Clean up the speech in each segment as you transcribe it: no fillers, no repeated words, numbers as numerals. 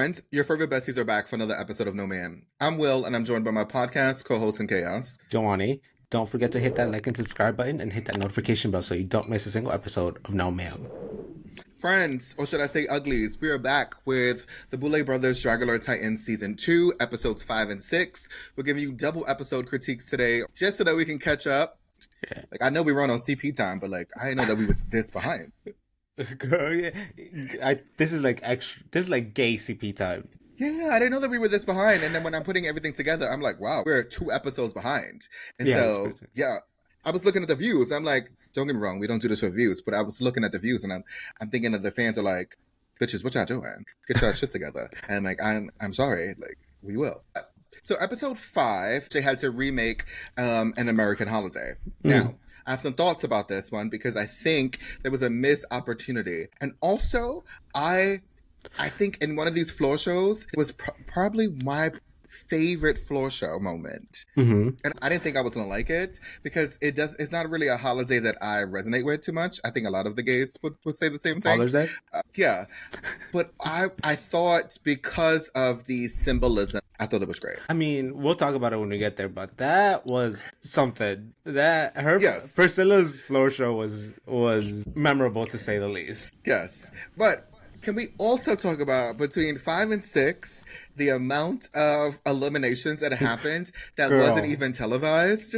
friends, your favorite besties are back for another episode of No Man. I'm Will, and I'm joined by my podcast co-host in chaos, Joanne. Don't forget to hit that like and subscribe button and hit that notification bell so you don't miss a single episode of No Man. Friends, or should I say uglies, we are back with the Boulet Brothers Dragula Titans Season 2, Episodes 5 and 6. We're giving you double episode critiques today, just so that we can catch up. Yeah. Like, I know we run on CP time, but like, I didn't know that we was this behind. Girl, yeah. This is like gay CP time. Yeah, I didn't know that we were this behind. And then when I'm putting everything together, I'm like, wow, we're 2 episodes behind. And I was looking at the views. I'm like, don't get me wrong, we don't do this for views, but I was looking at the views and I'm thinking that the fans are like, bitches, what y'all doing? Get y'all shit together. And I'm like, I'm sorry, like, we will. So episode 5, they had to remake An American Holiday. Now, I have some thoughts about this one because I think there was a missed opportunity. And also, I think in one of these floor shows, it was probably my favorite floor show moment. Mm-hmm. And I didn't think I was going to like it because it's not really a holiday that I resonate with too much. I think a lot of the gays would say the same thing. Father's Day? Yeah. But I thought because of the symbolism, I thought it was great. I mean, we'll talk about it when we get there, but that was something. Yes. Priscilla's floor show was memorable to say the least. Yes. But can we also talk about between 5 and 6, the amount of eliminations that happened that wasn't even televised?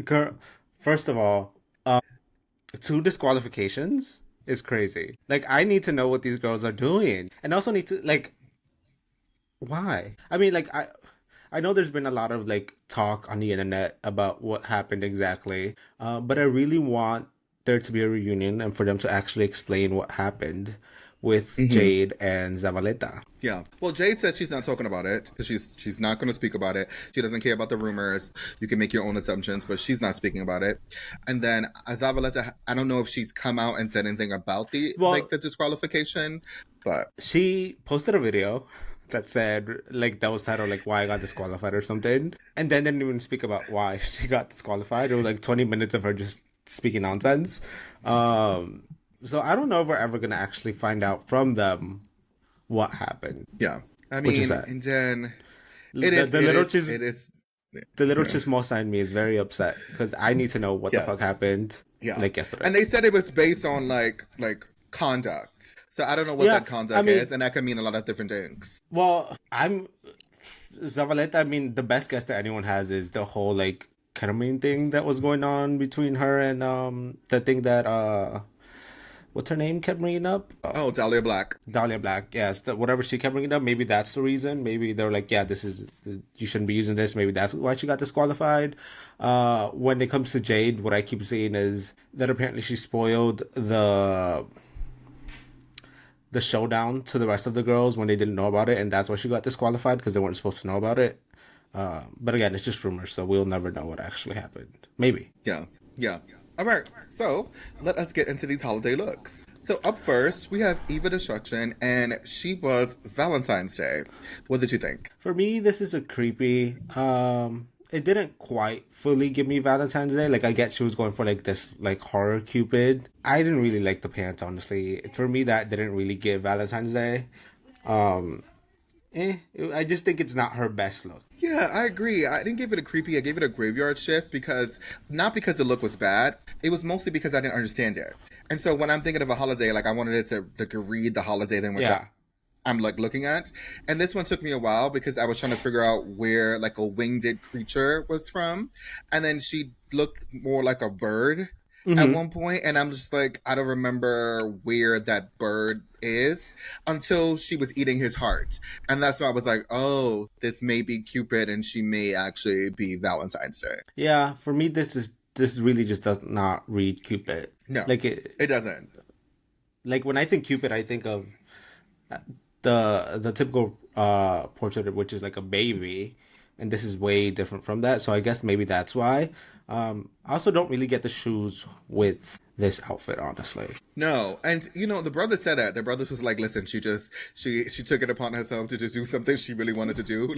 Girl, first of all, 2 disqualifications is crazy. Like, I need to know what these girls are doing. And I also need to, like, why? I mean, like, I know there's been a lot of, like, talk on the internet about what happened exactly. But I really want there to be a reunion and for them to actually explain what happened with Jade and Zavaleta. Yeah. Well, Jade said she's not talking about it because she's not going to speak about it. She doesn't care about the rumors. You can make your own assumptions, but she's not speaking about it. And then Zavaleta, I don't know if she's come out and said anything about the disqualification, but she posted a video that said, like, that was titled, like, why I got disqualified or something. And then didn't even speak about why she got disqualified. It was like 20 minutes of her just speaking nonsense. So I don't know if we're ever going to actually find out from them what happened. Yeah. I mean, and then the little chismosa in me is very upset because I need to know what the fuck happened like yesterday. And they said it was based on like conduct. So I don't know what that conduct is, and that can mean a lot of different things. Well, Zavaleta, I mean, the best guess that anyone has is the whole like ketamine thing that was going on between her and the thing that what's her name kept bringing up? Dahlia Black. Dahlia Black, yes. Whatever she kept bringing up, maybe that's the reason. Maybe they're like, yeah, you shouldn't be using this. Maybe that's why she got disqualified. When it comes to Jade, what I keep seeing is that apparently she spoiled the showdown to the rest of the girls when they didn't know about it, and that's why she got disqualified because they weren't supposed to know about it. But again, it's just rumors, so we'll never know what actually happened. Maybe. Yeah. All right, so let us get into these holiday looks. So up first, we have Eva Destruction, and she was Valentine's Day. What did you think? For me, this is a creepy. It didn't quite fully give me Valentine's Day. Like, I get she was going for like this like horror Cupid. I didn't really like the pants, honestly. For me, that didn't really give Valentine's Day. I just think it's not her best look. Yeah, I agree. I didn't give it a creepy. I gave it a graveyard shift not because the look was bad. It was mostly because I didn't understand it. And so when I'm thinking of a holiday, like I wanted it to like read the holiday thing, which I'm like looking at. And this one took me a while because I was trying to figure out where like a winged creature was from. And then she looked more like a bird at one point, and I'm just like, I don't remember where that bird is until she was eating his heart. And that's why I was like, oh, this may be Cupid and she may actually be Valentine's Day. Yeah, for me, this really just does not read Cupid. No, like it doesn't. Like when I think Cupid, I think of the typical portrait, which is like a baby, and this is way different from that. So I guess maybe that's why. I also don't really get the shoes with this outfit, honestly. No, and you know the brother said that. The brother was like, "Listen, she took it upon herself to just do something she really wanted to do.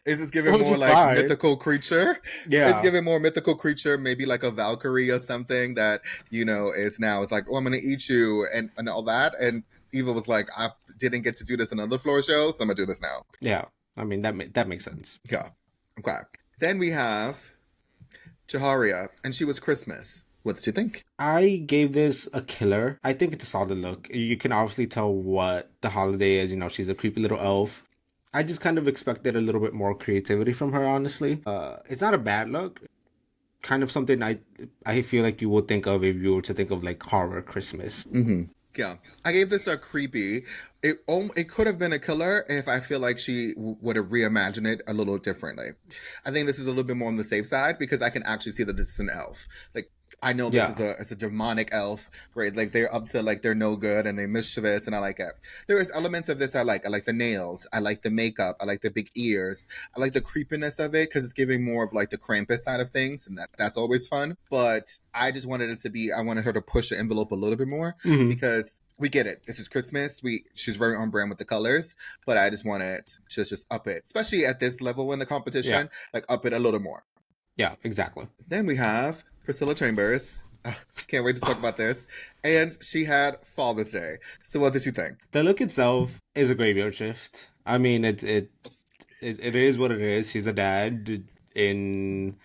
Is this giving more like fine. Mythical creature? Yeah, it's giving more mythical creature, maybe like a Valkyrie or something that is now. It's like, oh, I'm gonna eat you and all that, and Eva was like, I didn't get to do this in another floor show, so I'm gonna do this now. Yeah, I mean that makes sense. Yeah. Okay. Then we have Jaharia, and she was Christmas. What did you think? I gave this a killer. I think it's a solid look. You can obviously tell what the holiday is. You know, she's a creepy little elf. I just kind of expected a little bit more creativity from her, honestly. It's not a bad look. Kind of something I feel like you would think of if you were to think of like horror Christmas. Mm-hmm. Yeah, I gave this a creepy. It could have been a killer if I feel like she would have reimagined it a little differently. I think this is a little bit more on the safe side because I can actually see that this is an elf. Like I know this is it's a demonic elf, right? Like they're up to like they're no good and they're mischievous, and I like it. There is elements of this I like. I like the nails. I like the makeup. I like the big ears. I like the creepiness of it because it's giving more of like the Krampus side of things, and that's always fun. But I just wanted it to be. I wanted her to push the envelope a little bit more because we get it. This is Christmas. She's very on brand with the colors, but I just wanted to just up it, especially at this level in the competition. Like up it a little more. Yeah, exactly. Then we have Priscilla Chambers. Can't wait to talk about this. And she had Father's Day. So what did you think? The look itself is a graveyard shift. I mean, it is what it is. She's a dad in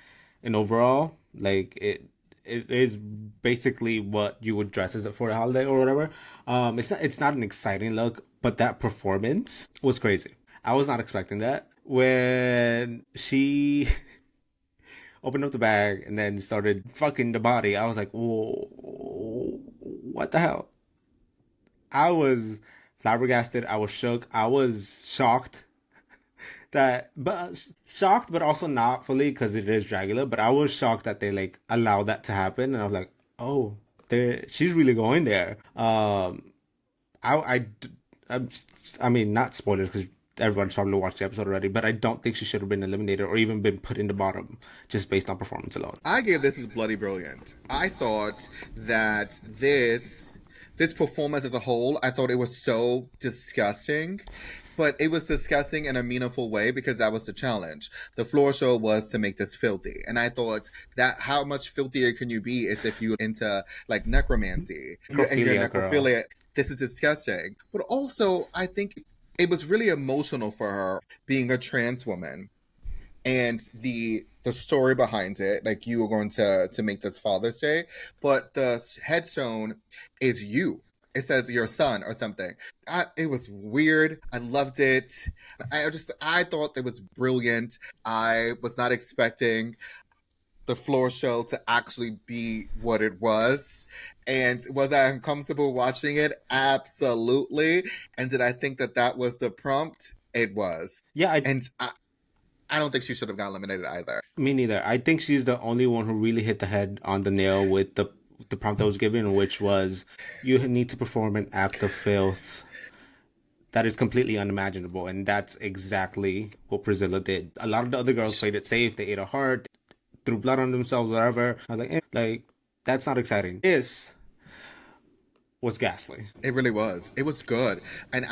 overall. Like it is basically what you would dress as for a holiday or whatever. It's not an exciting look, but that performance was crazy. I was not expecting that. When she opened up the bag and then started fucking the body, I was like, whoa, what the hell? I was flabbergasted. I was shook. I was shocked but also not fully because it is Dragula. But I was shocked that they like allowed that to happen, and I was like, oh, she's really going there. I mean, not spoilers because everyone's probably watched the episode already, but I don't think she should have been eliminated or even been put in the bottom just based on performance alone. I gave this as bloody brilliant. I thought that this performance as a whole, I thought it was so disgusting, but it was disgusting in a meaningful way because that was the challenge. The floor show was to make this filthy, and I thought that how much filthier can you be is if you're into like necromancy and you're necrophilia. Girl. This is disgusting, but also I think it was really emotional for her being a trans woman and the story behind it. Like you were going to make this Father's Day, but the headstone is you. It says your son or something. It was weird. I loved it. I thought it was brilliant. I was not expecting the floor show to actually be what it was. And was I uncomfortable watching it? Absolutely. And did I think that was the prompt? It was. Yeah. I don't think she should have gotten eliminated either. Me neither. I think she's the only one who really hit the head on the nail with the prompt that was given, which was you need to perform an act of filth that is completely unimaginable. And that's exactly what Priscilla did. A lot of the other girls played it safe. They ate a heart, threw blood on themselves, whatever. I was like, that's not exciting. This was ghastly. It really was. It was good. And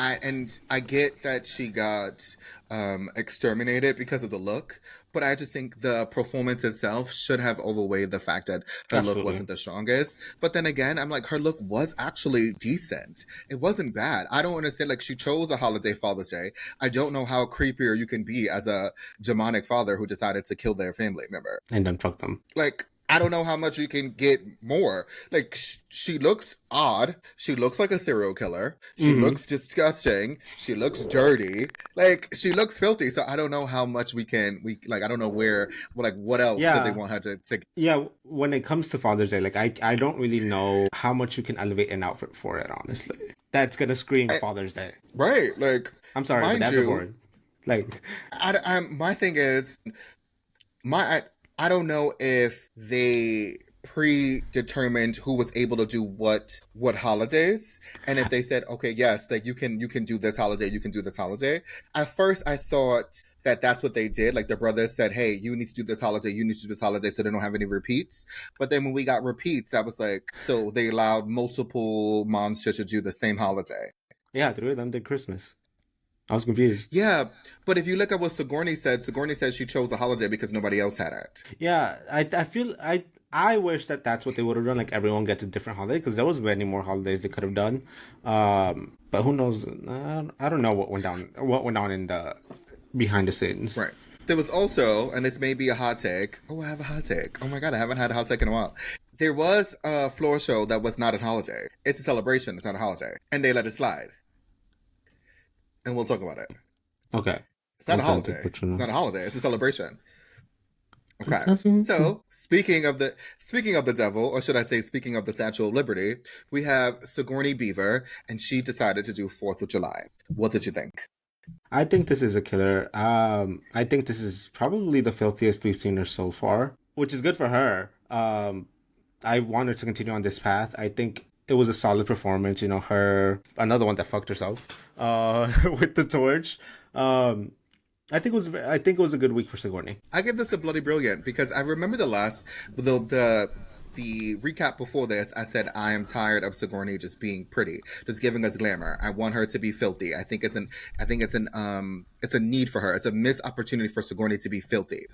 I get that she got exterminated because of the look, but I just think the performance itself should have overweighed the fact that her look wasn't the strongest. But then again, I'm like, her look was actually decent. It wasn't bad. I don't understand. Like, she chose a holiday Father's Day. I don't know how creepier you can be as a demonic father who decided to kill their family member and then fuck them. Like, I don't know how much you can get more. Like, she looks odd. She looks like a serial killer. She looks disgusting. She looks dirty. Like, she looks filthy. So I don't know how much we I don't know what else do they want her to Yeah, when it comes to Father's Day, like, I don't really know how much you can elevate an outfit for it, honestly. That's gonna scream Father's Day. Right. Like, I'm sorry, but that's a word. Like, my thing is, I don't know if they predetermined who was able to do what holidays, and if they said, okay, yes, that you can do this holiday, you can do this holiday. At first, I thought that's what they did. Like, the brothers said, hey, you need to do this holiday, you need to do this holiday, so they don't have any repeats. But then when we got repeats, I was like, so they allowed multiple monsters to do the same holiday. Yeah, 3 of them did Christmas. I was confused. Yeah, but if you look at what Sigourney said she chose a holiday because nobody else had it. Yeah, I feel I wish that that's what they would have done. Like everyone gets a different holiday because there was many more holidays they could have done. But who knows? I don't know what went down. What went on in the behind the scenes. Right. There was also, and this may be a hot take. Oh, I have a hot take. Oh my god, I haven't had a hot take in a while. There was a floor show that was not a holiday. It's a celebration. It's not a holiday, and they let it slide. And we'll talk about it. Okay. It's not a holiday. It's not a holiday. It's a celebration. Okay. So speaking of the devil, or should I say, speaking of the Statue of Liberty, we have Sigourney Beaver, and she decided to do 4th of July. What did you think? I think this is a killer. I think this is probably the filthiest we've seen her so far, which is good for her. I want her to continue on this path. I think it was a solid performance. You know, another one that fucked herself with the torch. I think it was a good week for Sigourney. I give this a bloody brilliant because I remember the recap before this. I said I am tired of Sigourney just being pretty, just giving us glamour. I want her to be filthy. I think it's a need for her. It's a missed opportunity for Sigourney to be filthy.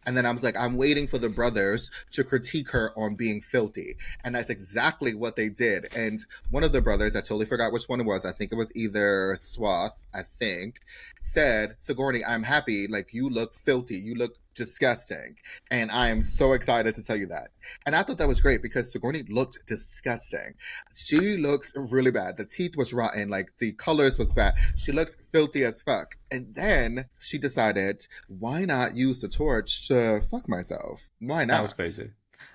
And then I was like, I'm waiting for the brothers to critique her on being filthy, and that's exactly what they did. And one of the brothers, I totally forgot which one it was. I think it was either Swath, I think, said, Sigourney, I'm happy. Like, you look filthy. You look disgusting. And I am so excited to tell you that. And I thought that was great because Sigourney looked disgusting. She looked really bad. The teeth was rotten. Like, the colors was bad. She looked filthy as fuck. And then she decided, why not use the torch to fuck myself? Why not? That was crazy.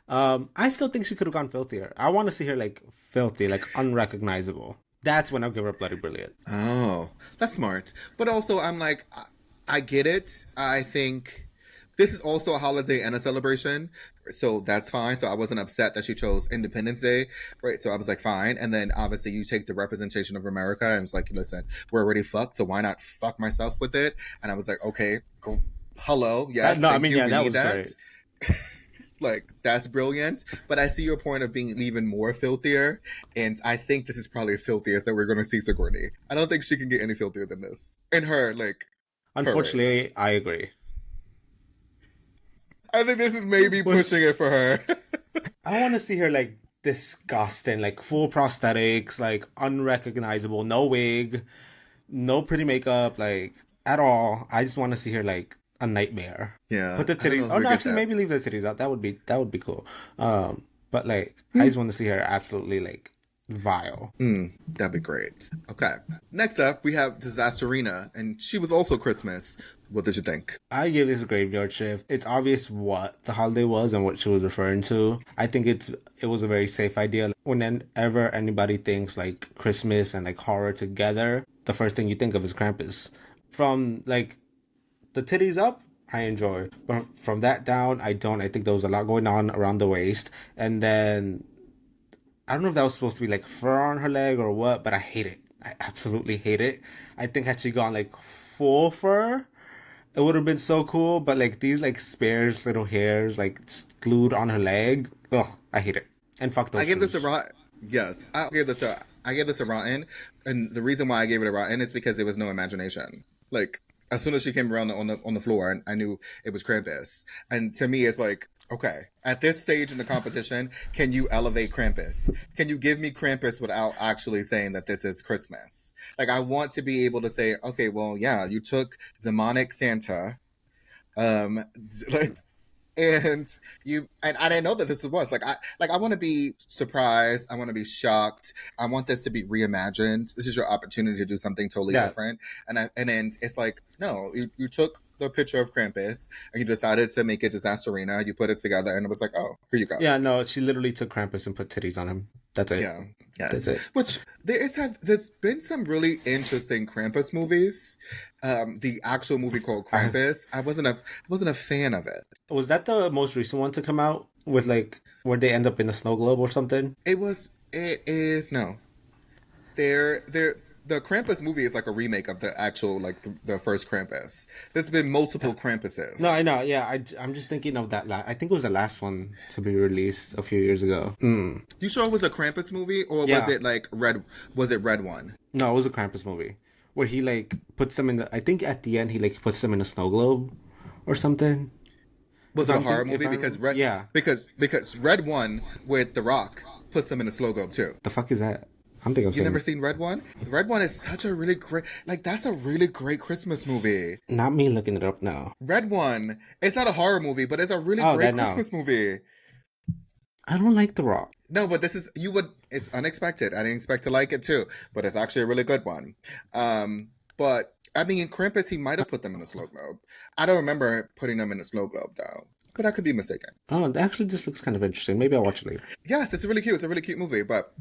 I still think she could have gone filthier. I want to see her like filthy, like unrecognizable. That's when I'll give her bloody brilliant. Oh, that's smart. But also, I'm like, I get it. I think this is also a holiday and a celebration, so that's fine. So I wasn't upset that she chose Independence Day, right? So I was like, fine. And then obviously you take the representation of America and it's like, listen, we're already fucked, so why not fuck myself with it? And I was like, okay, go, hello, yes, no, I mean, yeah, that was great. Like, that's brilliant. But I see your point of being even more filthier, and I think this is probably filthiest that we're going to see Sigourney. I don't think she can get any filthier than this. In her, like, unfortunately, I agree. I think this is maybe pushing it for her. I want to see her like disgusting, like full prosthetics, like unrecognizable, no wig, no pretty makeup, like at all. I just want to see her like a nightmare. Yeah. Put the titties. Oh no, actually, maybe leave the titties out. That would be cool. But like, I just want to see her absolutely like vile. That'd be great. Okay. Next up, we have Disasterina, and she was also Christmas. What did you think? I give this a graveyard shift. It's obvious what the holiday was and what she was referring to. I think it was a very safe idea. Whenever anybody thinks like Christmas and like horror together, the first thing you think of is Krampus. From like the titties up, I enjoy. But from that down, I don't. I think there was a lot going on around the waist. And then I don't know if that was supposed to be like fur on her leg or what, but I hate it. I absolutely hate it. I think had she gone like full fur, it would have been so cool. But like these like sparse little hairs like just glued on her leg. Ugh, I hate it. And fuck those. I give this a rotten. Yes, I gave this a rotten. And the reason why I gave it a rotten is because there was no imagination. Like, as soon as she came around on the floor, I knew it was Krampus. And to me, it's like, okay, at this stage in the competition, can you elevate Krampus? Can you give me Krampus without actually saying that this is Christmas? Like, I want to be able to say, okay, well, yeah, you took demonic Santa, like, and I didn't know that this was I want to be surprised. I want to be shocked. I want this to be reimagined. This is your opportunity to do something totally different. And then it's like, no, you took the picture of Krampus and you decided to make it Disasterina. You put it together and it was like, oh, here you go. Yeah, no, she literally took Krampus and put titties on him. That's it. Yeah, yes. That's it. Which there's been some really interesting Krampus movies. The actual movie called Krampus, I wasn't a fan of it. Was that the most recent one to come out with like where they end up in a snow globe or something? It is no. The Krampus movie is like a remake of the actual, like, the first Krampus. There's been multiple Krampuses. No, I know. Yeah, I'm just thinking of that. I think it was the last one to be released a few years ago. You sure it was a Krampus movie, or was it like Red? Was it Red one? No, it was a Krampus movie where he like puts them in the. I think at the end he like puts them in a snow globe or something. Was it a horror movie? Because yeah, because Red One with The Rock puts them in a slow globe too. The fuck is that? I'm thinking. You never seen Red One? Red One is such a really great, like that's a really great Christmas movie. Not me looking it up now. Red One. It's not a horror movie, but it's a really great Christmas movie. I don't like The Rock. No, but this is it's unexpected. I didn't expect to like it too, but it's actually a really good one. But I mean, in Krampus, he might have put them in a snow globe. I don't remember putting them in a snow globe though, but I could be mistaken. Oh, actually, this looks kind of interesting. Maybe I'll watch it later. Yes, it's really cute. It's a really cute movie, but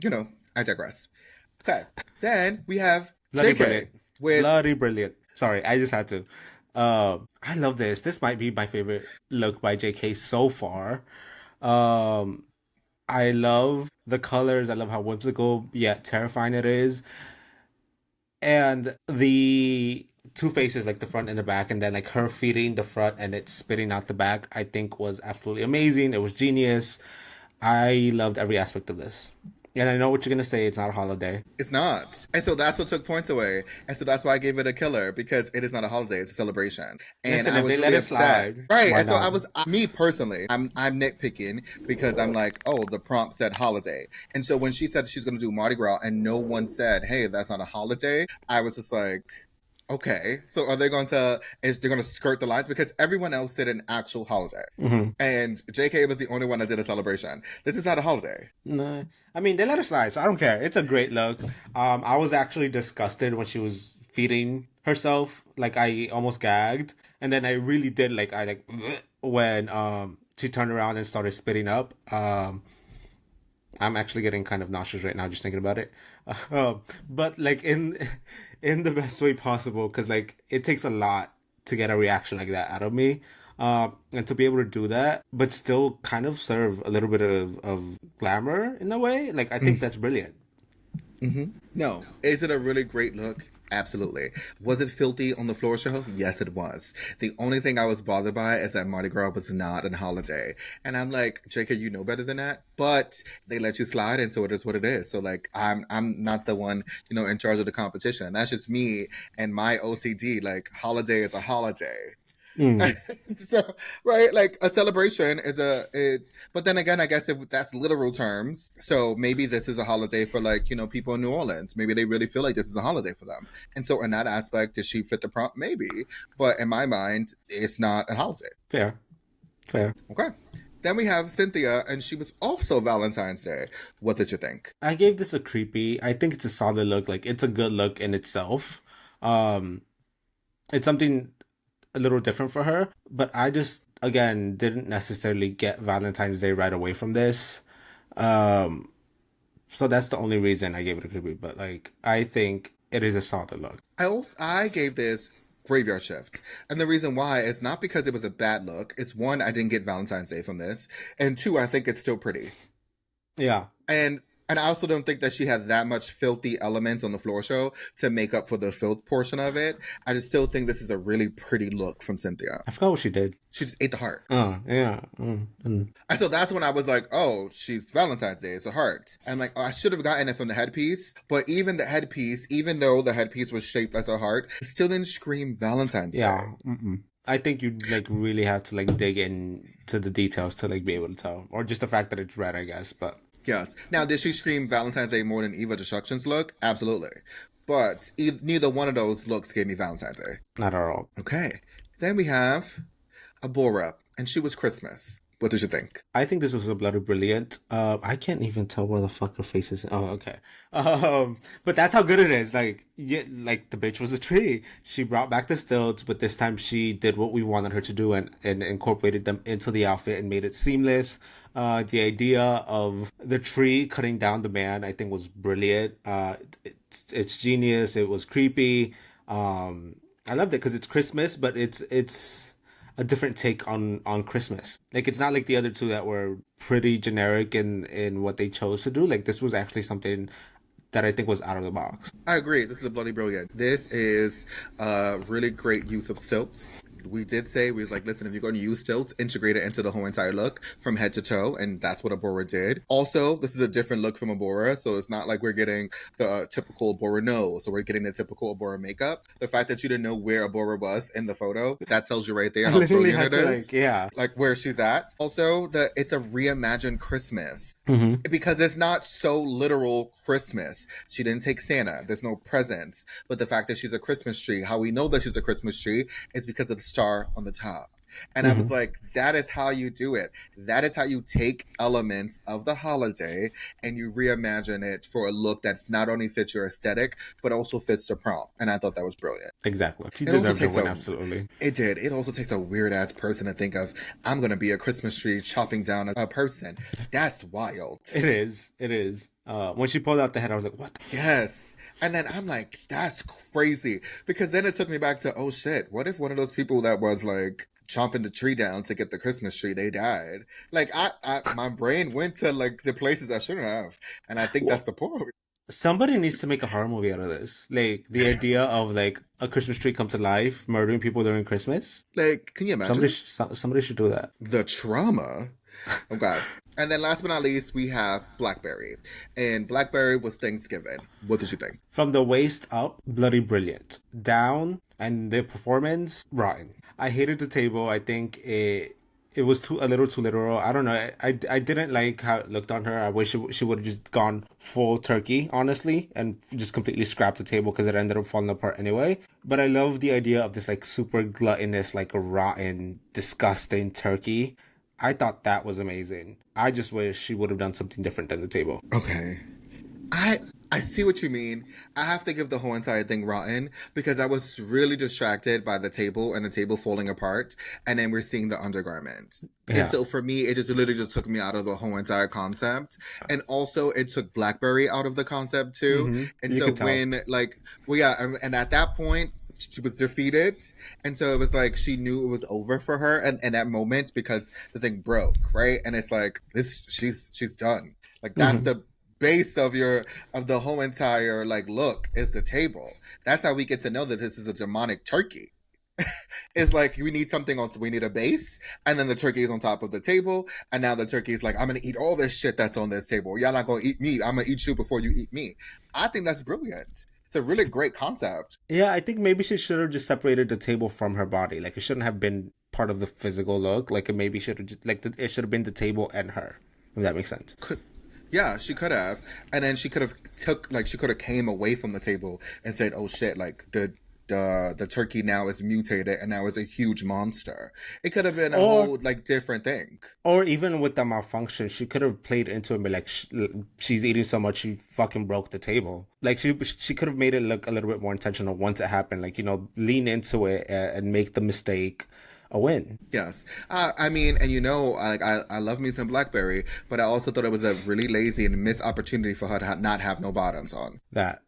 I digress. Okay, then we have Bloody JK brilliant. with Bloody brilliant. Sorry, I just had to. I love this. This might be my favorite look by JK so far. I love the colors. I love how whimsical yet terrifying it is. And the two faces, like the front and the back, and then like her feeding the front and it spitting out the back, I think was absolutely amazing. It was genius. I loved every aspect of this. And I know what you're going to say. It's not a holiday. It's not. And so that's what took points away. And so that's why I gave it a killer, because it is not a holiday. It's a celebration. And listen, I was really let it upset. Slide. Right. And so me personally, I'm nitpicking because I'm like, oh, the prompt said holiday. And so when she said she's going to do Mardi Gras and no one said, hey, that's not a holiday, I was just like, okay, so they're going to skirt the lines, because everyone else did an actual holiday. Mm-hmm. And JK was the only one that did a celebration. This is not a holiday. No. I mean, they let her slide, so I don't care. It's a great look. I was actually disgusted when she was feeding herself. Like, I almost gagged. And then I really did, when she turned around and started spitting up. I'm actually getting kind of nauseous right now just thinking about it. But, like, in the best way possible, because like it takes a lot to get a reaction like that out of me, and to be able to do that but still kind of serve a little bit of glamour in a way, like I think that's brilliant. Mm-hmm. No, is it a really great look? Absolutely. Was it filthy on the floor show? Yes, it was. The only thing I was bothered by is that Mardi Gras was not a holiday. And I'm like, JK, you know better than that. But they let you slide, and so it is what it is. So like, I'm not the one, in charge of the competition. That's just me and my OCD. Like, holiday is a holiday. So, right, like a celebration is but then again, I guess if that's literal terms, so maybe this is a holiday for people in New Orleans. Maybe they really feel like this is a holiday for them. And so in that aspect, does she fit the prompt? Maybe. But in my mind, it's not a holiday. Fair. Okay. Then we have Cynthia, and she was also Valentine's Day. What did you think? I gave this a creepy. I think it's a solid look. Like, it's a good look in itself. It's something a little different for her, but I just again didn't necessarily get Valentine's Day right away from this, so that's the only reason I gave it a creepy. But like, I think it is a solid look. I gave this graveyard shift, and the reason why is not because it was a bad look. It's one, I didn't get Valentine's Day from this, and two, I think it's still pretty. Yeah. And I also don't think that she had that much filthy elements on the floor show to make up for the filth portion of it. I just still think this is a really pretty look from Cynthia. I forgot what she did. She just ate the heart. Oh, yeah. And so that's when I was like, oh, she's Valentine's Day. It's a heart. And I'm like, oh, I should have gotten it from the headpiece. But even the headpiece, even though the headpiece was shaped as a heart, it still didn't scream Valentine's Day. Yeah. I think you really have to dig into the details to be able to tell. Or just the fact that it's red, I guess, but... Yes. Now, did she scream Valentine's Day more than Eva Destruction's look? Absolutely. But neither one of those looks gave me Valentine's Day. Not at all. Okay. Then we have Abora, and she was Christmas. What did you think? I think this was a bloody brilliant. I can't even tell where the fuck her face is. Oh, okay. But that's how good it is. Like the bitch was a tree. She brought back the stilts, but this time she did what we wanted her to do and incorporated them into the outfit and made it seamless. The idea of the tree cutting down the man, I think, was brilliant. It's genius. It was creepy. I loved it because it's Christmas, but it's a different take on Christmas. Like, it's not like the other two that were pretty generic in what they chose to do. Like, this was actually something that I think was out of the box. I agree. This is a bloody brilliant. This is a really great use of stilts. we did say, we was like, listen, if you're going to use stilts, integrate it into the whole entire look from head to toe, and that's what Abora did. Also, this is a different look from Abora, so it's not like we're getting the typical Abora nose, so we're getting the typical Abora makeup. The fact that you didn't know where Abora was in the photo, that tells you right there I how literally brilliant had it to is. like, yeah. Like where she's at. Also, it's a reimagined Christmas Mm-hmm. because it's not so literal Christmas. She didn't take Santa. There's no presents. But the fact that she's a Christmas tree, how we know that she's a Christmas tree is because of the star on the top. And I Mm-hmm. was like, that is how you do it. That is how you take elements of the holiday and you reimagine it for a look that not only fits your aesthetic, but also fits the prompt. And I thought that was brilliant. Exactly. She It also deserved to takes win, a absolutely. it did. It also takes a weird ass person to think of, I'm gonna be a Christmas tree chopping down a person. That's wild. It is. It is. When she pulled out the head, I was like, what the Yes. And then I'm like, that's crazy. Because then it took me back to, oh shit, what if one of those people that was like chomping the tree down to get the Christmas tree, they died? Like my brain went to like the places I shouldn't have. And I think Well, that's the point. somebody needs to make a horror movie out of this. Like the idea of like a Christmas tree come to life, murdering people during Christmas. Like, can you Somebody, imagine? somebody should do that. The trauma. Oh God. And then last but not least, we have Blackberry. And Blackberry was Thanksgiving. What did you think? From the waist up, bloody brilliant. Down, and the performance, rotten. I hated the table. I think it was a little too literal. I don't know. I didn't like how it looked on her. I wish she would have just gone full turkey, honestly, and just completely scrapped the table because it ended up falling apart anyway. But I love the idea of this like super gluttonous, like rotten, disgusting turkey. I thought that was amazing. I just wish she would have done something different than the table. Okay. I I see what you mean. I have to give the whole entire thing rotten because I was really distracted by the table and the table falling apart, and then we're seeing the undergarment. And Yeah. so for me, it just literally just took me out of the whole entire concept, and also it took Blackberry out of the concept too. Mm-hmm. And You so could tell. when like, well, yeah, and at that point. She was defeated, and so it was like she knew it was over for her, and in that moment because the thing broke, right? And it's like this, she's done. Like that's Mm-hmm. the base of your of the whole entire like look is the table. That's how we get to know that this is a demonic turkey. It's like we need something else. We need a base, and then the turkey is on top of the table, and now the turkey is like, I'm gonna eat all this shit that's on this table. Y'all not gonna eat me. I'm gonna eat you before you eat me. I think that's brilliant. It's a really great concept. Yeah, I think maybe she should have just separated the table from her body. Like it shouldn't have been part of the physical look. Like it maybe should have just like it should have been the table and her. If that makes sense. Could Yeah, she could have, and then she could have took like she could have came away from the table and said, "Oh shit!" Like the turkey now is mutated and now is a huge monster. It could have been a Or whole like different thing. or even with the malfunction, she could have played into it and be like, she's eating so much she fucking broke the table. Like she could have made it look a little bit more intentional once it happened. Like lean into it and make the mistake a win. Yes, I mean, and like I love me some Blackberry, but I also thought it was a really lazy and missed opportunity for her to not have no bottoms on. That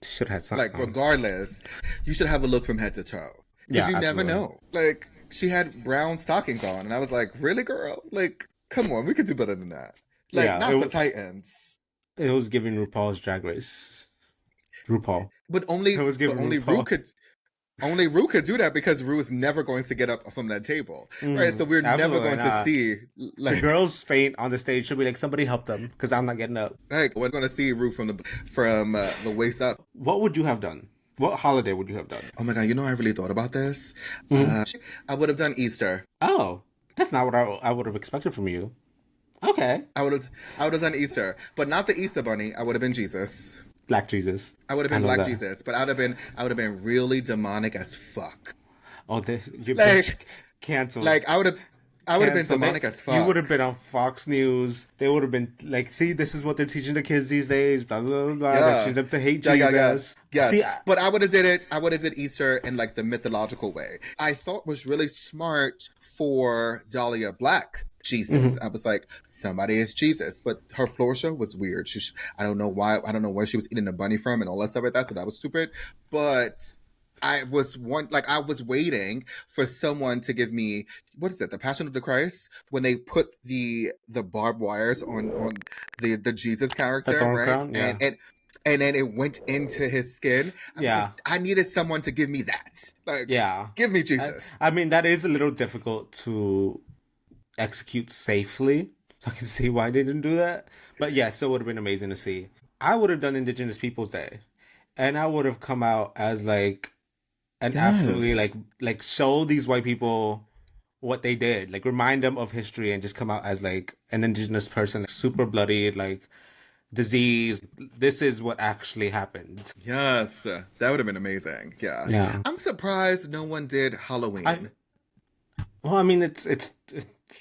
should have had Like something. regardless, you should have a look from head to toe because Yeah, you never absolutely. know. Like she had brown stockings on, and I was like, really, girl? Like, come on, we could do better than that. Like, Yeah, not for Titans, it was giving RuPaul's Drag Race. RuPaul. but It was giving only Rue RuPaul. could. Only Rue could do that because Rue is never going to get up from that table, right? So we're never Absolutely going to not. see The like girls faint on the stage should be like somebody help them because I'm not getting up. we're going to see Rue from the waist up. What would you have done? What holiday would you have done? Oh my god, I really thought about this. Mhm. I would have done Easter. Oh, that's not what I would have expected from you. Okay. I would have done Easter, but not the Easter bunny. I would have been Jesus. Black Jesus. I would have I been love Black that. Jesus, but I would have been really demonic as fuck. Oh, you bitch. Like Canceled. like I would have been Canceled. demonic as You would fuck. have been on Fox News. They would have been like, see, this is what they're teaching the kids these days. Blah, blah, blah, blah. They're Yeah. teaching them to hate Yeah, yeah, yeah. Jesus. Yes. See, But I would have did it. I would have did Easter in like the mythological way. I thought was really smart for Dahlia Black. Jesus. Mhm. I was like, somebody is Jesus. But her floor show was weird. I don't know why. I don't know where she was eating the bunny from and all that stuff like that. So that was stupid. But I was waiting for someone to give me what is it, the Passion of the Christ, when they put the barbed wires on the Jesus The character, Thorn right? Crown? Yeah. and then it went into his skin. I was like, Yeah. I needed someone to give me that. Like, Yeah. give me Jesus. I mean, that is a little difficult to execute safely. I can see why they didn't do that. But yes, it would have been amazing to see. I would have done Indigenous Peoples Day, and I would have come out as like and absolutely Yes. like show these white people what they did, like remind them of history, and just come out as like an Indigenous person, like, super bloodied, like disease. This is what actually happened. Yes. That would have been amazing. Yeah. Yeah. I'm surprised no one did I Halloween. well, I mean, it's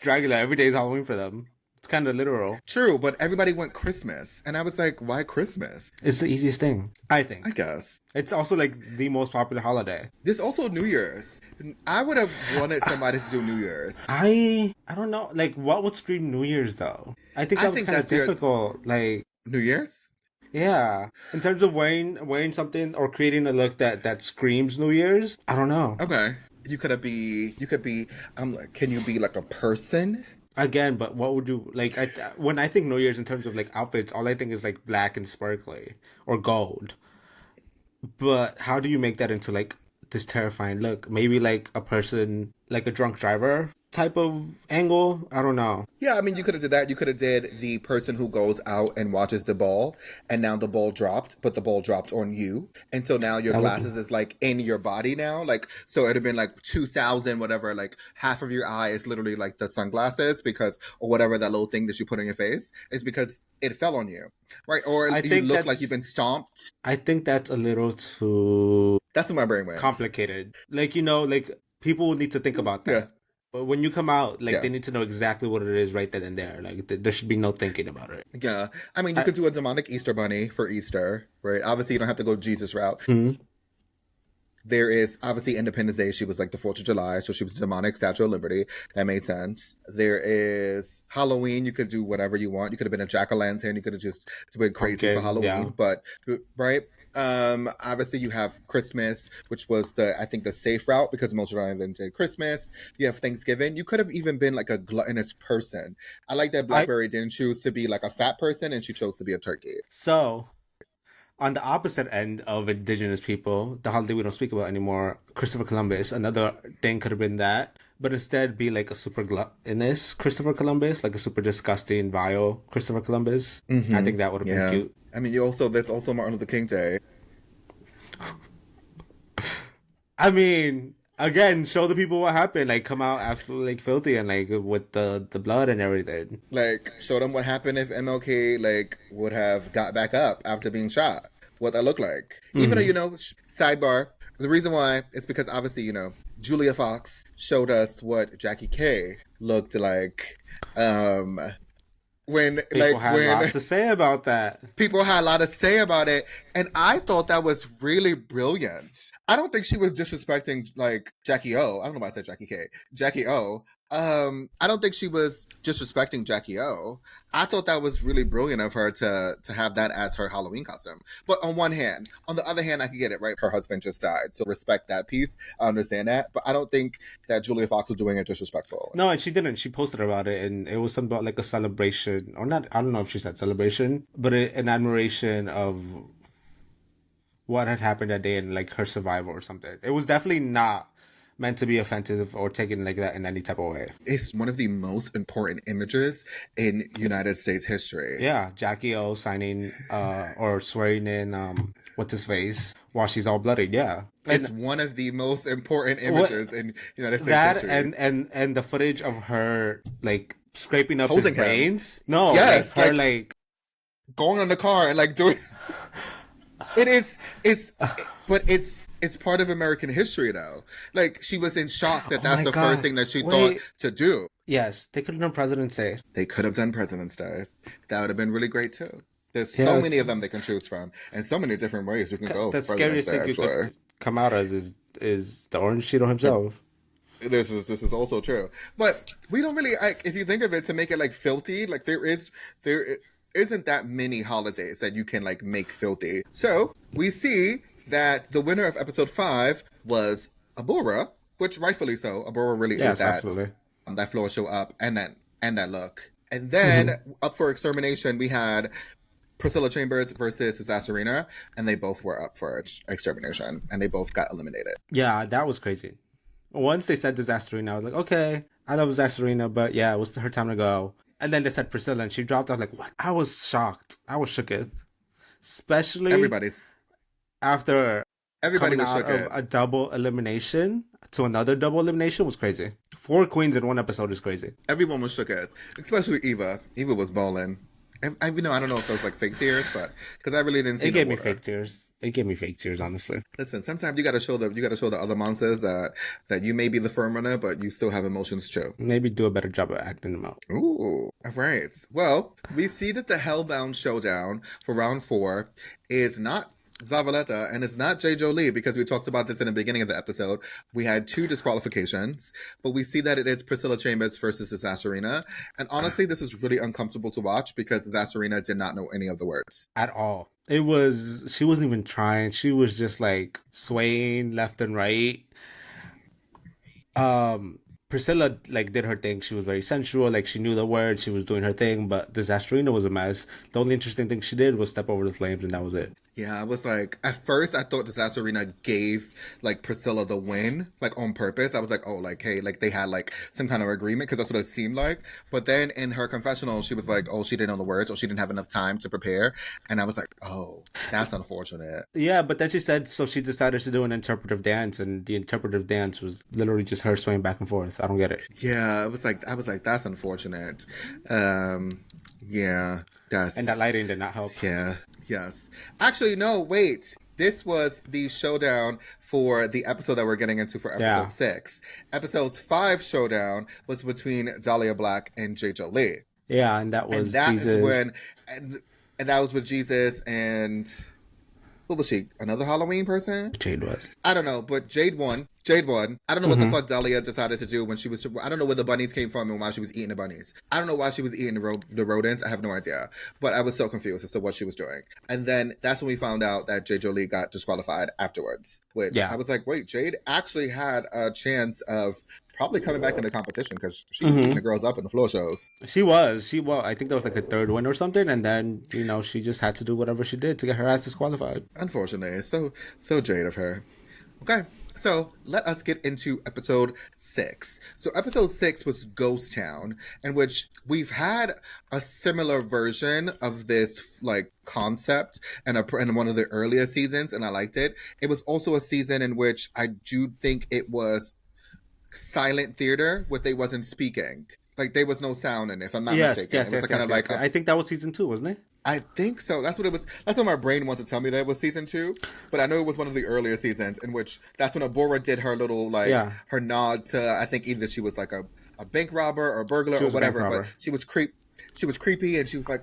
Dragula. Every day is Halloween for them. It's kind of literal. True, but everybody went Christmas. And I was like, why Christmas? It's the easiest thing, I I think. guess. It's also like the most popular holiday. There's also New Year's. I would have wanted somebody to do New Year's. I don't know. Like, what would scream New Year's though? I think I that was think kind of that's your difficult. Like, New Year's? yeah, in terms of wearing something or creating a look that screams New Year's. I don't know. Okay. You could be, like, can you be like a person? Again, but what would you like? When I think New Year's in terms of like outfits, all I think is like black and sparkly or gold. But how do you make that into like this terrifying look? Maybe like a person, like a drunk driver type of angle. I don't know. Yeah, I mean, you could have did that. You could have did the person who goes out and watches the ball, and now the ball dropped, but the ball dropped on you, and so now your That would glasses is like in your body now. Like, so it'd have been like 2,000, whatever. Like half of your eye is literally like the sunglasses because, or whatever that little thing that you put on your face is because it fell on you, right? Or I you think look like you've been stomped. I think that's a little too That's what my brain went. complicated. Like, like people need to think about Yeah, that. But when you come out, like yeah. they need to know exactly what it is right then and there. Like there should be no thinking about it. Yeah, I mean, you I, could do a demonic Easter bunny for Easter, right? Obviously, you don't have to go Jesus route. Mhm. There is obviously Independence Day. She was like the 4th of July, so she was demonic Statue of Liberty. That made sense. There is Halloween. You could do whatever you want. You could have been a jack-o'-lantern. You could have just been crazy for Pumpkin, yeah. Halloween, but right. Obviously you have Christmas, which was I think the safe route because most of them did Christmas. You have Thanksgiving. You could have even been like a gluttonous person. I like that I Blackberry didn't choose to be like a fat person and she chose to be a turkey. so on the opposite end of Indigenous people, the holiday we don't speak about anymore, Christopher Columbus. Another thing could have been that, but instead be like a super gluttonous Christopher Columbus, like a super disgusting, vile Christopher Columbus. I think that would have been Yeah. cute. I mean, there's also Martin Luther King Day. I mean, again, show the people what happened. Like, come out absolutely like filthy and like with the blood and everything. Like, show them what happened if MLK like would have got back up after being shot. What that looked like. Even though, sidebar, the reason why is because obviously, Julia Fox showed us what Jackie K looked like. When People had a lot to say about that. people had a lot to say about it, and I thought that was really brilliant. I don't think she was disrespecting like Jackie O. I don't know why I said Jackie K. Jackie O. I don't think she was disrespecting Jackie O. I thought that was really brilliant of her to have that as her Halloween costume. But on the other hand, I can get it, right? Her husband just died, so respect that piece. I understand that, but I don't think that Julia Fox was doing it disrespectful. No, and she didn't. She posted about it, and it was something about like a celebration, or not. I don't know if she said celebration, but an admiration of what had happened that day and like her survival or something. It was definitely not meant to be offensive or taken like that in any type of way. It's one of the most important images in United States history. Yeah, Jackie O signing or swearing in what's his face while she's all bloodied. Yeah, It's one of the most important images in United States that history. and the footage of her like scraping up Holding his him. veins. No, Yes, like her like- like Going on the car and like doing but it's part of American history though. Like she was in shock that that's my the God. first thing that she Wait. thought to do. yes, they could have done President's Day. They could have done President's Day. That would have been really great too. There's Yeah. so many of them they can choose from, and so many different ways you can go. The for President's scariest Day, thing you actually. could come out as is the Orange Cheeto himself. This is also true, but we don't really like if you think of it to make it like filthy. Like there isn't that many holidays that you can like make filthy. So we see that the winner of episode 5 was Abora, which rightfully so. Abora really Yes, ate that absolutely. that floor show up and that look. And then up for extermination we had Priscilla Chambers versus Zasarina, and they both were up for extermination, and they both got eliminated. Yeah, that was crazy. Once they said Zasarina, I was like, okay, I love Zasarina, but yeah, it was her time to go. And then they said Priscilla, and she dropped. I was like, what? I was shocked. I was shooketh. Especially after everybody was out of a double elimination to another double elimination was crazy. 4 queens in one episode is crazy. Everyone was shooketh, especially Eva. Eva was bawling. I don't know if those like fake tears, but because I really didn't see. It gave me fake tears. It gave me fake tears, honestly. Listen, sometimes you gotta show the other monsters that you may be the firm runner, but you still have emotions too. Maybe do a better job of acting them out. Ooh, all right. Well, we see that the Hellbound showdown for round 4 is not Zavaleta, and it's not J. Jolie, because we talked about this in the beginning of the episode. We had 2 disqualifications, but we see that it is Priscilla Chambers versus Zasarina. And honestly, this is really uncomfortable to watch because Zasarina did not know any of the words. At all. She wasn't even trying. She was just like swaying left and right. Priscilla like did her thing. She was very sensual. Like she knew the words. She was doing her thing. But Zasarina was a mess. The only interesting thing she did was step over the flames, and that was it. Yeah, I was like, at first I thought Zasarina gave like Priscilla the win, like on purpose. I was like, oh, like, hey, like they had like some kind of agreement, because that's what it seemed like. But then in her confessional, she was like, oh, she didn't know the words, or she didn't have enough time to prepare. And I was like, oh, that's unfortunate. Yeah, but then she said, so she decided to do an interpretive dance, and the interpretive dance was literally just her swaying back and forth. I don't get it. Yeah, I was like, that's unfortunate. Yeah, that's... And that lighting did not help. Yeah. Yes. Actually, no, wait. This was the showdown for the episode that we're getting into for episode 6. Episode 5 showdown was between Dahlia Black and J. Jolie. Yeah, and that was Jesus. Is when, and that was with Jesus and... What was she? Another Halloween person? Jade was. I don't know, but Jade won. I don't know what the fuck Dahlia decided to do when she was... I don't know where the bunnies came from and why she was eating the bunnies. I don't know why she was eating the rodents. I have no idea. But I was so confused as to what she was doing. And then that's when we found out that J. Jolie got disqualified afterwards. Which I was like, wait, Jade actually had a chance of probably coming back in the competition, because she was eating the girls up in the floor shows. She was. I think that was like a 3rd win or something, and then, she just had to do whatever she did to get her ass disqualified. Unfortunately. So Jade of her. Okay, so let us get into episode 6. So episode 6 was Ghost Town, in which we've had a similar version of this like concept in one of the earlier seasons, and I liked it. It was also a season in which I do think it was silent theater, where they wasn't speaking. Like there was no sound in it, if I'm not mistaken. Yes, it was kind of like I think that was season 2, wasn't it? I think so. That's what it was. That's what my brain wants to tell me that it was season 2. But I know it was one of the earlier seasons, in which that's when Abora did her little her nod to, I think either she was like a bank robber or a burglar or whatever. But she was creepy, and she was like,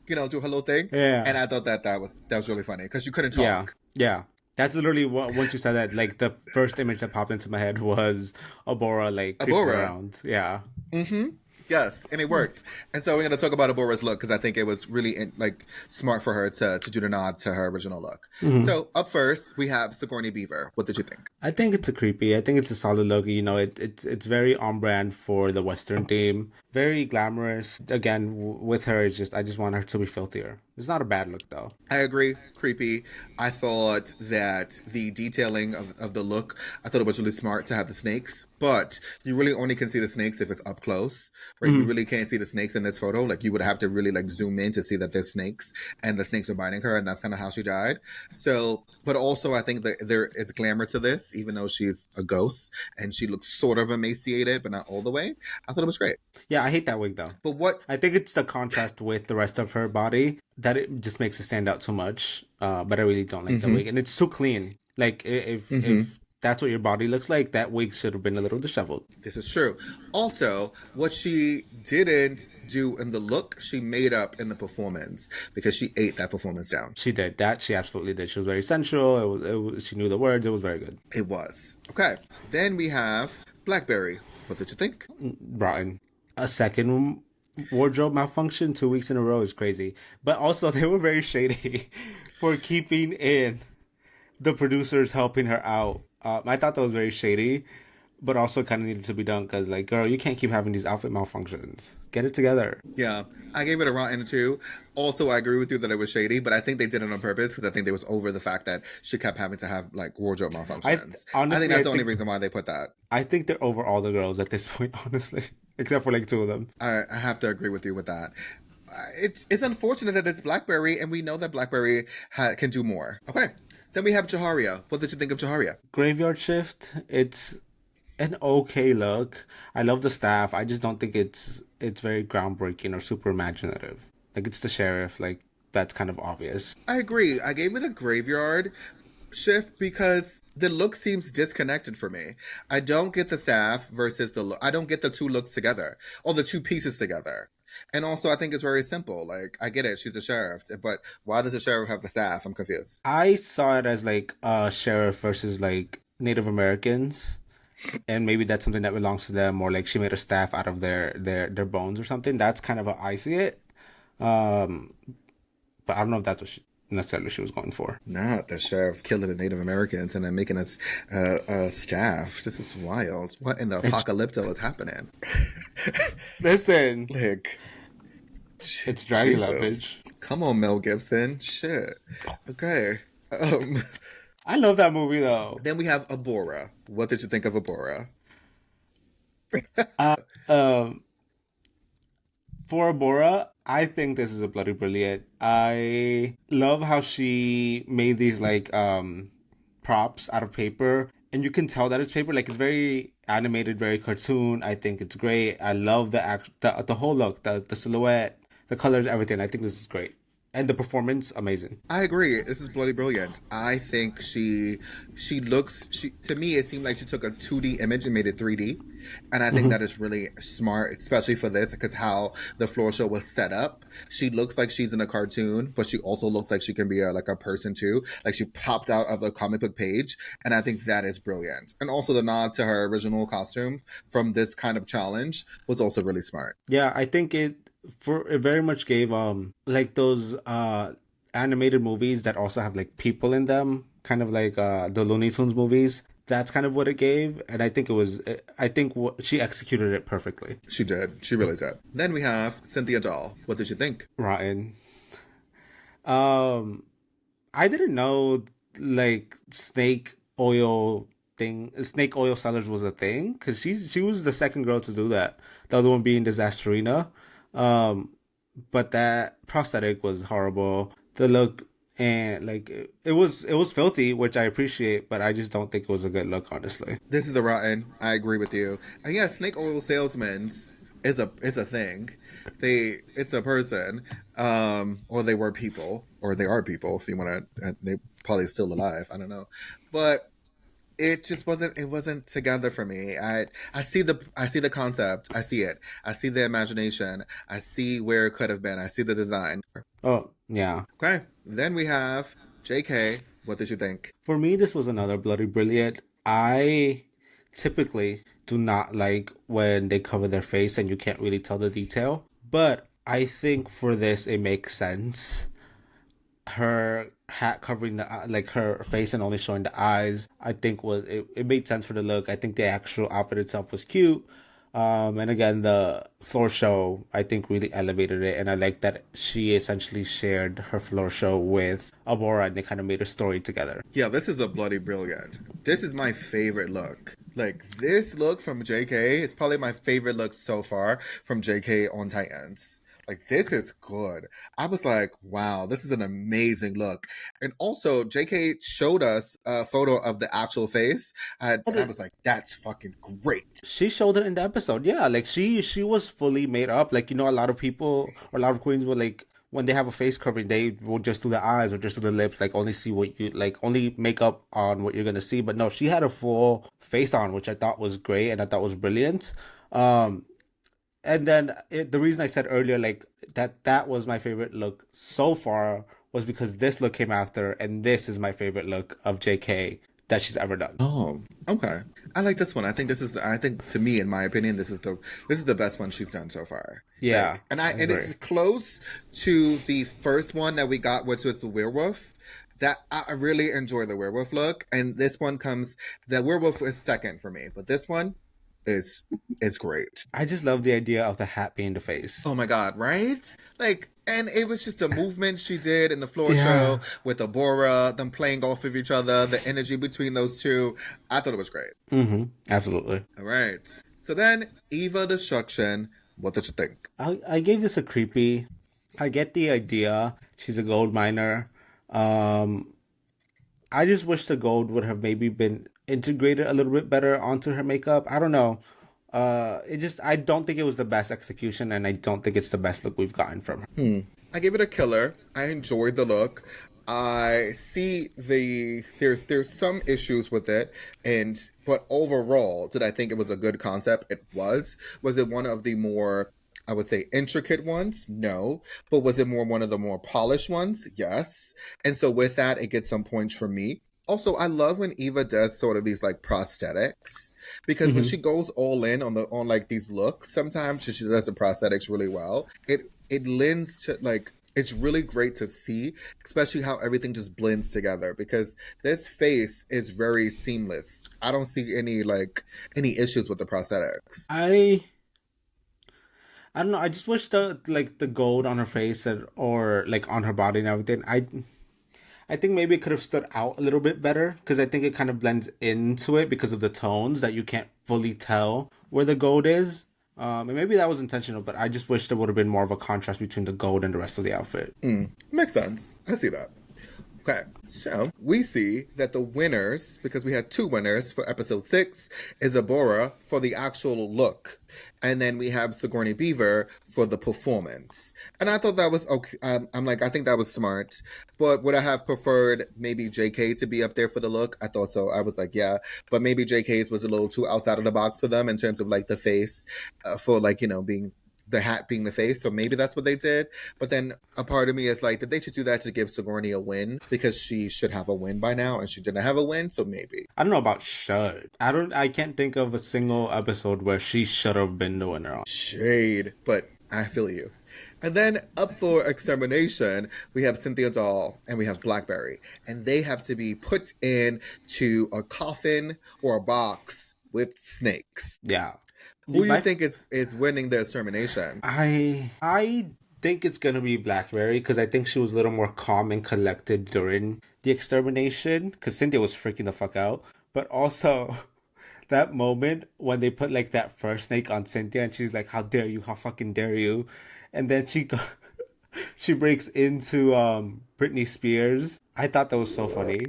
do her little thing. Yeah. And I thought that was really funny, because you couldn't talk. Yeah. That's literally what, once you said that, like the first image that popped into my head was Abora like creeping around. Yeah. Mm-hmm. Yes, and it worked. And so we're going to talk about Abora's look, because I think it was really smart for her to do the nod to her original look. Mm-hmm. So up first, we have Sigourney Beaver. What did you think? I think it's a creepy. I think it's a solid look. It's very on brand for the Western theme. Very glamorous. Again, with her, I just want her to be filthier. It's not a bad look, though. I agree. Creepy. I thought that the detailing of the look, I thought it was really smart to have the snakes. But you really only can see the snakes if it's up close. Right? Mm-hmm. You really can't see the snakes in this photo. Like, you would have to really, zoom in to see that there's snakes. And the snakes are biting her, and that's kind of how she died. So, but also, I think that there is glamour to this, even though she's a ghost. And she looks sort of emaciated, but not all the way. I thought it was great. Yeah, I hate that wig, though. But what... I think it's the contrast with the rest of her body that it just makes it stand out so much. But I really don't like the wig. And it's too clean. Like, if that's what your body looks like, that wig should have been a little disheveled. This is true. Also, what she didn't do in the look, she made up in the performance, because she ate that performance down. She did. That she absolutely did. She was very sensual. She knew the words. It was very good. It was. Okay. Then we have Blackberry. What did you think? Rotten. A second wardrobe malfunction 2 weeks in a row is crazy. But also, they were very shady for keeping in the producers helping her out. I thought that was very shady. but also kind of needed to be done because, like, girl, you can't keep having these outfit malfunctions. Get it together. Yeah, I gave it a rotten two. Also, I agree with you that it was shady, but I think they did it on purpose because I think they was over the fact that she kept having to have like wardrobe malfunctions. I think Honestly, that's the only reason why they put that. I think they're over all the girls at this point, honestly, except for like two of them. I have to agree with you with that. It's unfortunate that it's Blackberry, and we know that Blackberry can do more. Okay, then we have Jaharia. What did you think of Jaharia? Graveyard Shift. It's an okay look. I love the staff. I just don't think it's very groundbreaking or super imaginative. Like it's the sheriff. Like that's kind of obvious. I agree. I gave it a graveyard shift because the look seems disconnected for me. I don't get the staff versus the look. I don't get the two looks together or the two pieces together. And also, I think it's very simple. Like, I get it, she's a sheriff, but why does the sheriff have the staff? I'm confused. I saw it as like a sheriff versus like Native Americans, and maybe that's something that belongs to them, or like she made a staff out of their bones or something. That's kind of how I see it. But I don't know if that's what necessarily she was going for. Not the sheriff killing the Native Americans and then making us staff. This is wild. What in the apocalypto is happening? Listen, like, it's Dragula, bitch. Come on, Mel Gibson. Shit. Okay. I love that movie though. Then we have Abora. What did you think of Abora? For Abora, I think this is a bloody brilliant. I love how she made these like props out of paper, and you can tell that it's paper. Like it's very animated, very cartoon. I think it's great. I love the whole look, the silhouette, the colors, everything. I think this is great. And the performance, amazing. I agree. This is bloody brilliant. I think she looks, to me, it seemed like she took a 2D image and made it 3D. And I think that is really smart, especially for this, because how the floor show was set up. She looks like she's in a cartoon, but she also looks like she can be like a person too. Like she popped out of the comic book page. And I think that is brilliant. And also the nod to her original costume from this kind of challenge was also really smart. Yeah, I think it very much gave like those animated movies that also have like people in them, kind of like the Looney Tunes movies. That's kind of what it gave, and I think she executed it perfectly. She did. She really did. Then we have Cynthia Doll. What did you think? Rotten. I didn't know like snake oil sellers was a thing, because she was the second girl to do that. The other one being Disasterina. But that prosthetic was horrible. The look and like it was filthy, which I appreciate, but I just don't think it was a good look, honestly. This is a rotten. I agree with you. And yeah, snake oil salesmen is a thing. It's a person, or they were people, or they are people. If you want to, they probably still alive. I don't know, but it just wasn't together for me. I see the concept. I see it. I see the imagination. I see where it could have been. I see the design. Oh, yeah. Okay. Then we have JK. What did you think? For me, this was another bloody brilliant. I typically do not like when they cover their face and you can't really tell the detail. But I think for this, it makes sense. Her hat covering like her face and only showing the eyes, I think it made sense for the look. I think the actual outfit itself was cute. And again, the floor show, I think, really elevated it. And I like that she essentially shared her floor show with Abora and they kind of made a story together. Yeah, this is a bloody brilliant. This is my favorite look. Like, this look from JK is probably my favorite look so far from JK on Titans. Like, this is good. I was like, wow, this is an amazing look. And also, JK showed us a photo of the actual face. And I was like, that's fucking great. She showed it in the episode. Yeah, like, she was fully made up. Like, you know, a lot of people, or a lot of queens will, like, when they have a face covering, they will just do the eyes or just do the lips, like, only see what you, like, only makeup on what you're going to see. But no, she had a full face on, which I thought was great and I thought was brilliant. And then the reason I said earlier, like, that was my favorite look so far was because this look came after, and this is my favorite look of JK that she's ever done. Oh, okay. I like this one. I think to me, in my opinion, this is the best one she's done so far. Yeah. Like, and it's close to the first one that we got, which was the werewolf. that I really enjoy the werewolf look, and this one comes. The werewolf is second for me, but this one is is great. I just love the idea of the hat being the face. Oh my god, right? Like, and it was just the movement she did in the floor Yeah. show with the Bora, them playing off of each other, the energy between those two. I thought it was great. Mm-hmm. Absolutely. All right. So then, Eva Destruction. What did you think? I gave this a creepy. I get the idea. She's a gold miner. I just wish the gold would have maybe been integrated a little bit better onto her makeup. I don't know. I don't think it was the best execution, and I don't think it's the best look we've gotten from her. I gave it a killer. I enjoyed the look. I see there's some issues with it, but overall, did I think it was a good concept? It was. Was it one of the more, I would say, intricate ones? No. But was it more one of the more polished ones? Yes. And so with that, it gets some points from me. Also, I love when Eva does sort of these like prosthetics, because when Mm-hmm. she goes all in on like these looks, sometimes she does the prosthetics really well. It lends to like, it's really great to see, especially how everything just blends together, because this face is very seamless. I don't see any issues with the prosthetics. I don't know. I just wish the gold on her face or like on her body and everything. I think maybe it could have stood out a little bit better, because I think it kind of blends into it because of the tones that you can't fully tell where the gold is. And maybe that was intentional, but I just wish there would have been more of a contrast between the gold and the rest of the outfit. Makes sense. I see that. Okay, so we see that the winners, because we had two winners for episode 6, is Abora for the actual look. And then we have Sigourney Beaver for the performance. And I thought that was okay. I'm like, I think that was smart. But would I have preferred maybe JK to be up there for the look? I thought so. I was like, yeah. But maybe JK's was a little too outside of the box for them in terms of like the face, for like, being the hat being the face, so maybe that's what they did. But then a part of me is like, did they just do that to give Sigourney a win, because she should have a win by now and she didn't have a win? So maybe. I don't know about should. I can't think of a single episode where she should have been the winner on. Shade, but I feel you. And then up for extermination, we have Cynthia Doll and we have Blackberry, and they have to be put in to a coffin or a box with snakes. Yeah. Who do you think is winning the extermination? I think it's gonna be Blackberry, because I think she was a little more calm and collected during the extermination, because Cynthia was freaking the fuck out. But also that moment when they put like that first snake on Cynthia and she's like, "How dare you? How fucking dare you?" And then she breaks into Britney Spears. I thought that was so funny.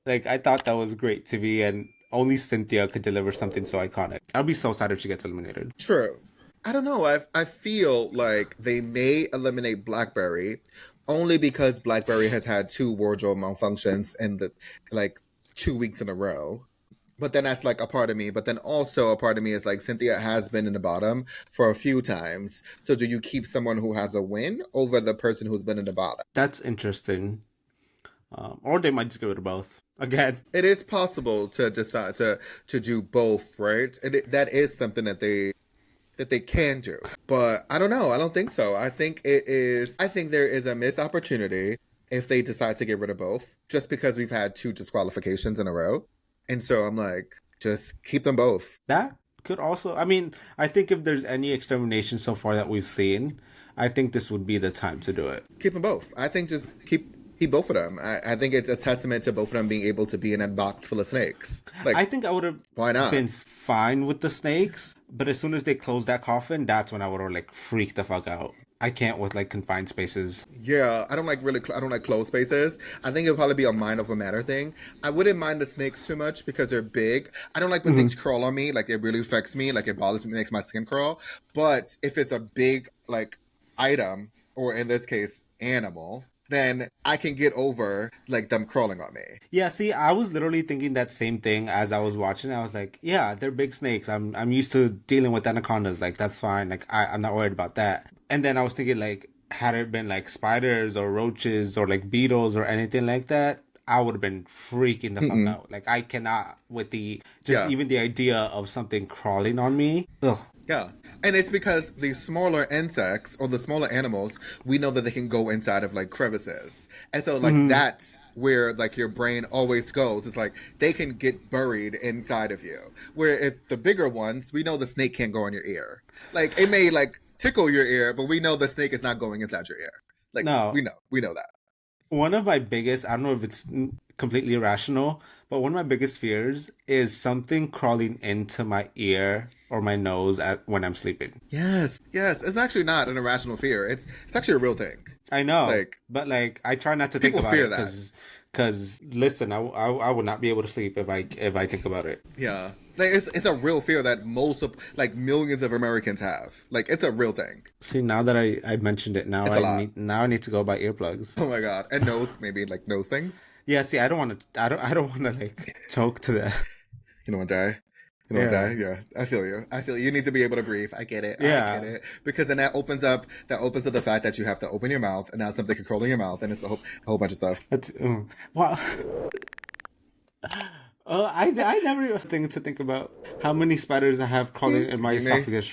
Like, I thought that was great to me, and only Cynthia could deliver something so iconic. I'll be so sad if she gets eliminated. True. I don't know. I feel like they may eliminate Blackberry only because Blackberry has had 2 wardrobe malfunctions in the like 2 weeks in a row. But then that's like a part of me. But then also a part of me is like, Cynthia has been in the bottom for a few times. So do you keep someone who has a win over the person who's been in the bottom? That's interesting. Or they might just give it to both. Again, it is possible to decide to do both, right? And that is something that they can do. But I don't know. I don't think so. I think there is a missed opportunity if they decide to get rid of both, just because we've had 2 disqualifications in a row. And so I'm like, just keep them both. That could also, I mean, I think if there's any extermination so far that we've seen, I think this would be the time to do it. Keep them both. I think just keep both of them. I think it's a testament to both of them being able to be in a box full of snakes. Like, I think I would have been fine with the snakes, but as soon as they closed that coffin, that's when I would have like freaked the fuck out. I can't with like confined spaces. Yeah, I don't like closed spaces. I think it'll probably be a mind over matter thing. I wouldn't mind the snakes too much because they're big. I don't like when things crawl on me. Like, it really affects me. Like, it bothers me, makes my skin crawl. But if it's a big like item, or in this case, animal, then I can get over like them crawling on me. Yeah, see, I was literally thinking that same thing as I was watching. I was like, yeah, they're big snakes. I'm used to dealing with anacondas. Like, that's fine. Like, I'm not worried about that. And then I was thinking, like, had it been like spiders or roaches or like beetles or anything like that, I would have been freaking the fuck out. Like, I cannot with even the idea of something crawling on me. Ugh. Yeah. And it's because the smaller insects or the smaller animals, we know that they can go inside of like crevices. And so like that's where like your brain always goes. It's like they can get buried inside of you. Where if the bigger ones, we know the snake can't go in your ear. Like it may like tickle your ear, but we know the snake is not going inside your ear. Like No. we know that. One of my biggest, I don't know if it's completely irrational, but one of my biggest fears is something crawling into my ear or my nose when I'm sleeping. Yes, yes. It's actually not an irrational fear. It's actually a real thing. I know, Like, but like I try not to think about it because listen, I would not be able to sleep if I think about it. Yeah, like it's a real fear that most of like millions of Americans have. Like it's a real thing. See, now that I mentioned it, now I need to go buy earplugs. Oh my god, and nose maybe like nose things. Yeah, see, I don't want to. I don't want to like choke to that. You don't want to die. You don't want to die. Yeah, I feel you. I feel you. You need to be able to breathe. I get it. Yeah. I get it. Because then that opens up the fact that you have to open your mouth, and now something can crawl in your mouth, and it's a whole bunch of stuff. Wow. I never even think about how many spiders I have crawling in my esophagus